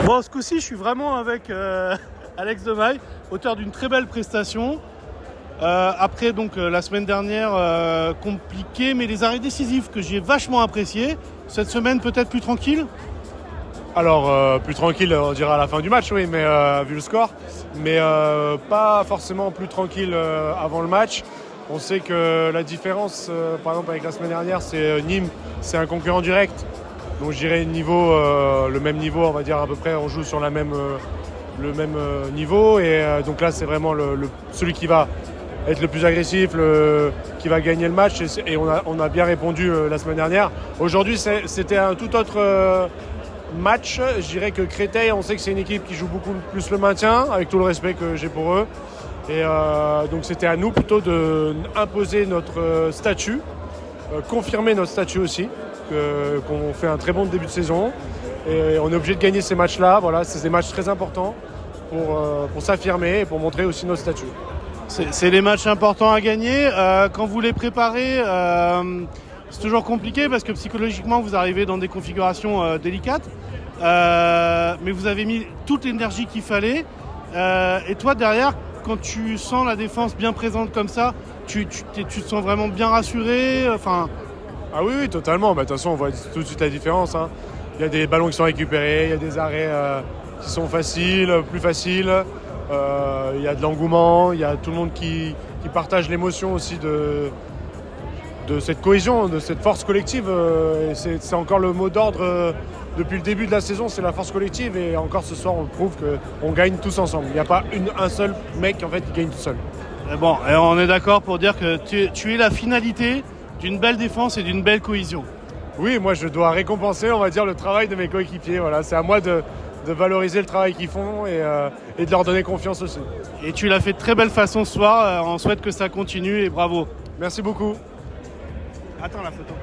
Bon, ce coup-ci, je suis vraiment avec Alex Demaille, auteur d'une très belle prestation. Après donc la semaine dernière compliquée, mais les arrêts décisifs que j'ai vachement appréciés. Cette semaine peut-être plus tranquille. Alors, plus tranquille, on dirait à la fin du match, oui, mais vu le score. Mais pas forcément plus tranquille avant le match. On sait que la différence, par exemple, avec la semaine dernière, c'est Nîmes, c'est un concurrent direct. Donc, je dirais le même niveau, on va dire à peu près, on joue sur le même niveau. Et donc là, c'est vraiment celui qui va être le plus agressif, qui va gagner le match. Et on a bien répondu la semaine dernière. Aujourd'hui, c'était un tout autre match. Je dirais que Créteil, on sait que c'est une équipe qui joue beaucoup plus le maintien, avec tout le respect que j'ai pour eux. Et donc c'était à nous plutôt d'imposer notre statut, confirmer notre statut aussi, qu'on fait un très bon début de saison. Et on est obligé de gagner ces matchs-là. Voilà, c'est des matchs très importants pour s'affirmer et pour montrer aussi notre statut. C'est les matchs importants à gagner. Quand vous les préparez, c'est toujours compliqué parce que psychologiquement, vous arrivez dans des configurations délicates. Mais vous avez mis toute l'énergie qu'il fallait. Et toi, derrière, quand tu sens la défense bien présente comme ça, tu te sens vraiment bien rassuré. Ah oui, totalement. De toute façon, on voit tout de suite la différence. Hein. Il y a des ballons qui sont récupérés, il y a des arrêts qui sont plus faciles. Il y a de l'engouement, il y a tout le monde qui partage l'émotion aussi de cette cohésion, de cette force collective. Et c'est encore le mot d'ordre depuis le début de la saison, c'est la force collective. Et encore ce soir, on prouve qu'on gagne tous ensemble. Il n'y a pas un seul mec en fait, qui gagne tout seul. Bon, et on est d'accord pour dire que tu es la finalité d'une belle défense et d'une belle cohésion. Oui, moi je dois récompenser, on va dire, le travail de mes coéquipiers. Voilà, c'est à moi de valoriser le travail qu'ils font et de leur donner confiance aussi. Et tu l'as fait de très belle façon ce soir. On souhaite que ça continue et bravo. Merci beaucoup. Attends la photo.